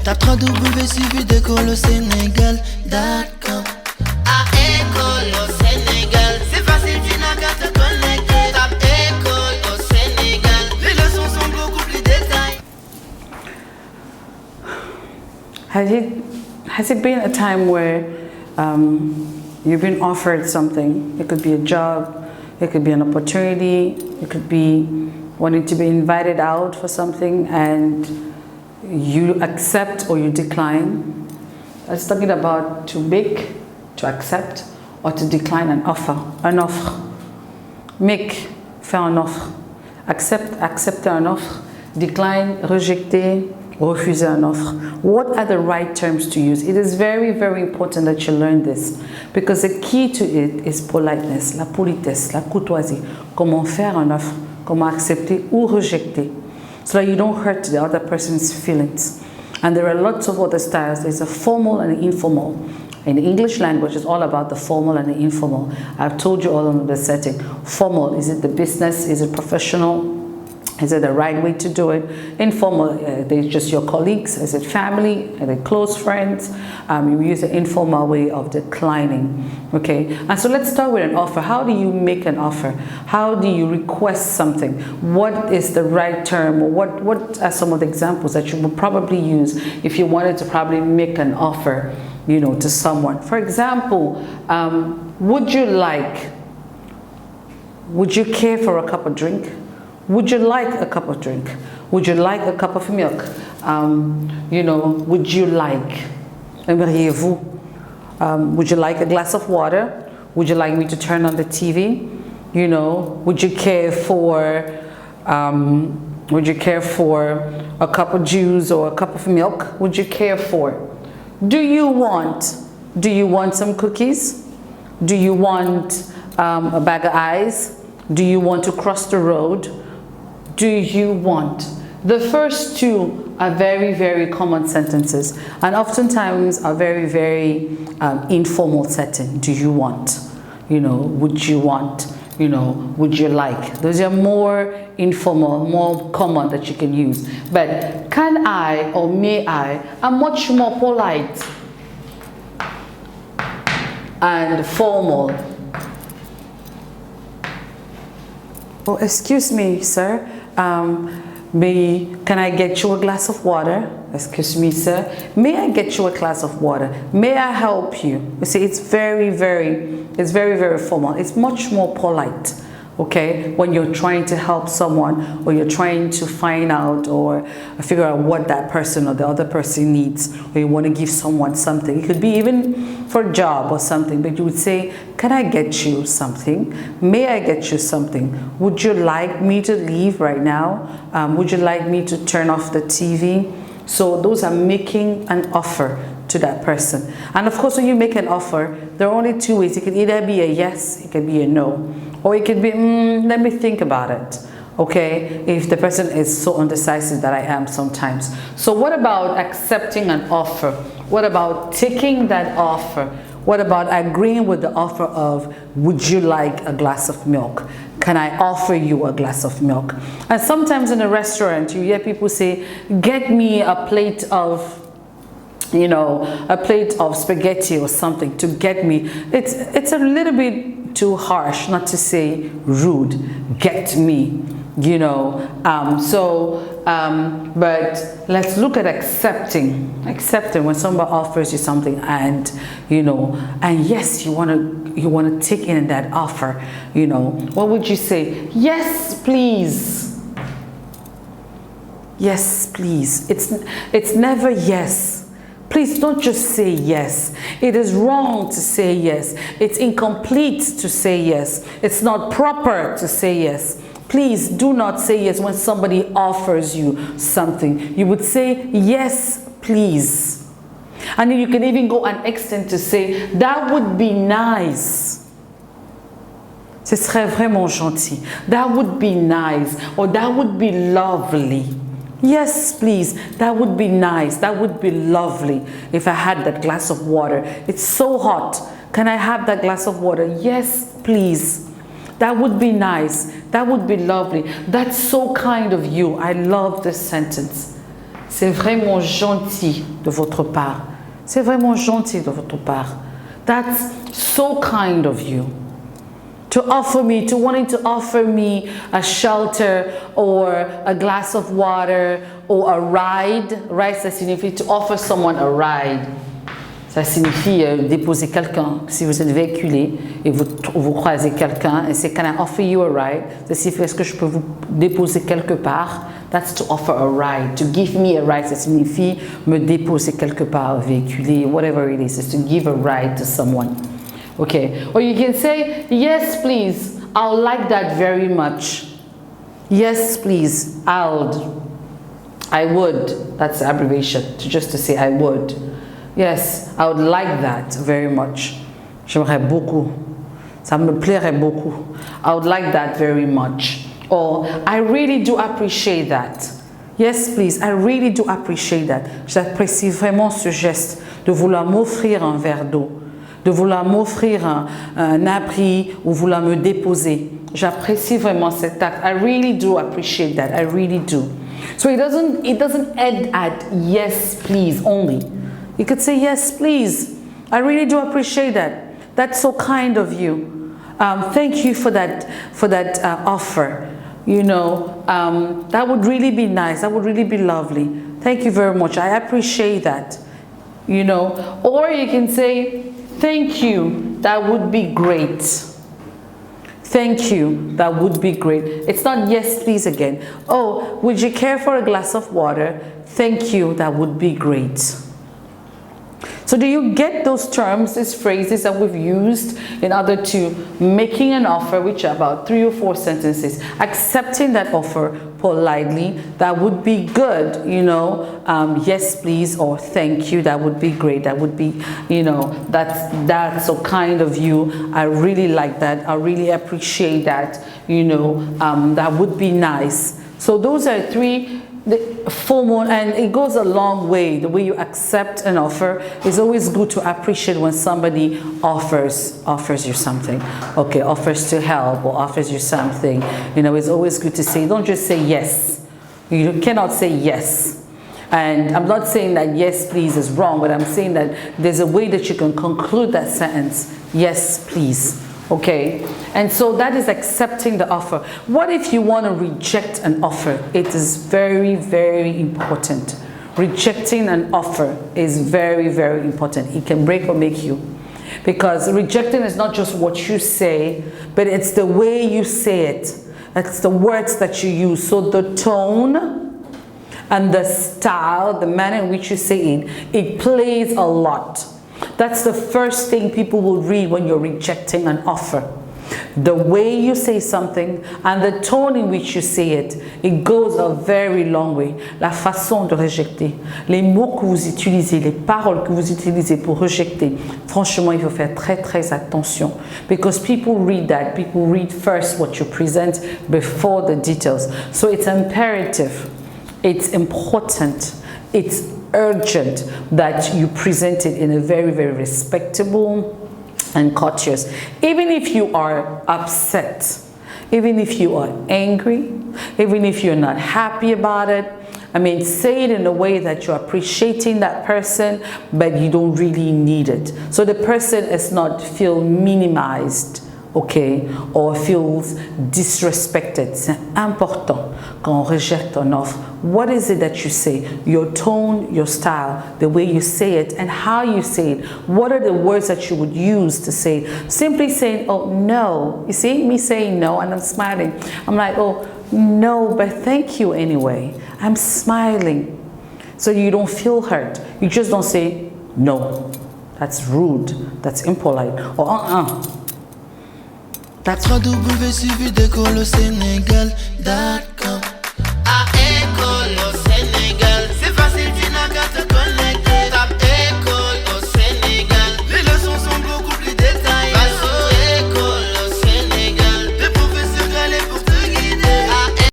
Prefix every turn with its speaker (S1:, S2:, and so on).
S1: Tape www.suividecolosénégal.com. À École au Sénégal, c'est facile, tu n'as qu'à te connecter. Tape École au Sénégal, les leçons sont beaucoup plus détaillées.
S2: Has it been a time where you've been offered something? It could be a job, it could be an opportunity, it could be wanting to be invited out for something and you accept or you decline. I was talking about to make, to accept, or to decline an offer. Un offre. Make, faire un offre. Accept, accepter un offre. Decline, rejeter, refuser an offer. What are the right terms to use? It is very, very important that you learn this because the key to it is politeness, la politesse, la courtoisie. Comment faire un offre, comment accepter ou rejecter so that you don't hurt the other person's feelings. And there are lots of other styles. There's a formal and an informal. In the English language, it's all about the formal and the informal. I've told you all in the setting. Formal, is it the business? Is it professional? Is it the right way to do it? Informal, they're just your colleagues. Is it family? Are they close friends? You use the informal way of declining. Okay, and so let's start with an offer. How do you make an offer? How do you request something? What is the right term? Or what are some of the examples that you would probably use if you wanted to probably make an offer, you know, to someone? For example, would you care for a cup of drink? Would you like a cup of drink? Would you like a cup of milk? You know, would you like? Aimeriez-vous? Would you like a glass of water? Would you like me to turn on the TV? You know, would you care for a cup of juice or a cup of milk? Would you care for? Do you want some cookies? Do you want a bag of ice? Do you want to cross the road? Do you want? The first two are very, very common sentences and oftentimes are very, very informal setting. Do you want? You know, would you want? You know, would you like? Those are more informal, more common that you can use. But can I or may I are much more polite and formal. Oh, excuse me, sir. Can I get you a glass of water? Excuse me, sir. May I get you a glass of water? May I help you? You see, it's very, very formal. It's much more polite, okay, when you're trying to help someone or you're trying to find out or figure out what that person or the other person needs, or you want to give someone something. It could be even for a job or something, but you would say, can I get you something? May I get you something? Would you like me to leave right now? Would you like me to turn off the TV? So those are making an offer to that person. And of course, when you make an offer, there are only two ways. It can either be a yes, it can be a no, or it could be, let me think about it. Okay, if the person is so undecisive that I am sometimes. So what about accepting an offer? What about taking that offer? What about agreeing with the offer of, would you like a glass of milk? Can I offer you a glass of milk? And sometimes in a restaurant, you hear people say, get me a plate of, you know, a plate of spaghetti or something to get me. It's a little bit too harsh, not to say rude. Get me, you know. But let's look at accepting when somebody offers you something, and you know, and yes, you want to take in that offer. You know, what would you say? Yes, please. Yes, please. It's never yes. Please don't just say yes. It is wrong to say yes. It's incomplete to say yes. It's not proper to say yes. Please do not say yes when somebody offers you something. You would say yes, please. And then you can even go an extent to say, that would be nice. Ce serait vraiment gentil. That would be nice. Or that would be lovely. Yes, please, that would be nice. That would be lovely if I had that glass of water. It's so hot. Can I have that glass of water? Yes, please. That would be nice. That would be lovely. That's so kind of you. I love this sentence. c'est vraiment gentil de votre part. C'est vraiment gentil de votre part. That's so kind of you. To wanting to offer me a shelter or a glass of water or a ride. Ride, ça signifie to offer someone a ride. Ça signifie déposer quelqu'un. Si vous êtes véhiculé et vous croisez quelqu'un et c'est can I offer you a ride? Ça signifie est-ce que je peux vous déposer quelque part? That's to offer a ride. To give me a ride, ça signifie me déposer quelque part, véhiculer, whatever it is. It's to give a ride to someone. Okay. Or you can say, yes, please. I'll like that very much. Yes, please. I would. That's the abbreviation. Just to say I would. Yes, I would like that very much. J'aimerais beaucoup. Ça me plairait beaucoup. I would like that very much. Or, I really do appreciate that. Yes, please, I really do appreciate that. J'apprécie vraiment ce geste de vouloir m'offrir un verre d'eau, de vouloir m'offrir un abri ou vouloir me déposer. J'apprécie vraiment cet acte. I really do appreciate that. I really do. So it doesn't end at yes, please only. You could say, yes, please. I really do appreciate that. That's so kind of you. Thank you for that offer. You know, that would really be nice. That would really be lovely. Thank you very much. I appreciate that. You know, or you can say, thank you. That would be great. Thank you. That would be great. It's not yes, please again. Oh, would you care for a glass of water? Thank you. That would be great. So do you get those terms, these phrases that we've used in order to making an offer, which are about 3 or 4 sentences, accepting that offer politely, that would be good, you know, yes please, or thank you, that would be great, that would be, you know, that's so kind of you, I really like that, I really appreciate that, you know, that would be nice. So those are 3 formal, and it goes a long way. The way you accept an offer is always good to appreciate when somebody offers you something. Okay, offers to help or offers you something. You know, it's always good to say, don't just say yes. You cannot say yes. And I'm not saying that yes, please is wrong, but I'm saying that there's a way that you can conclude that sentence, yes, please. Okay, and so that is accepting the offer. What if you want to reject an offer? It is very, very important. Rejecting an offer is very, very important. It can break or make you. Because rejecting is not just what you say, but it's the way you say it. It's the words that you use. So the tone and the style, the manner in which you say it plays a lot. That's the first thing people will read when you're rejecting an offer. The way you say something and the tone in which you say it, it goes a very long way. La façon de rejeter, les mots que vous utilisez, les paroles que vous utilisez pour rejeter, franchement, il faut faire très très attention. Because people read that, people read first what you present before the details. So it's imperative, it's important, it's urgent that you present it in a very, very respectable and courteous. Even if you are upset, even if you are angry, even if you're not happy about it, I mean, say it in a way that you're appreciating that person, but you don't really need it. So the person is not feel minimized, okay, or feels disrespected. C'est important quand on rejette une offre. What is it that you say? Your tone, your style, the way you say it, and how you say it. What are the words that you would use to say it? Simply saying, oh, no. You see me saying no, and I'm smiling. I'm like, oh, no, but thank you anyway. I'm smiling. So you don't feel hurt. You just don't say, no. That's rude. That's impolite. Or,
S1: That's www.suividecole au Sénégal.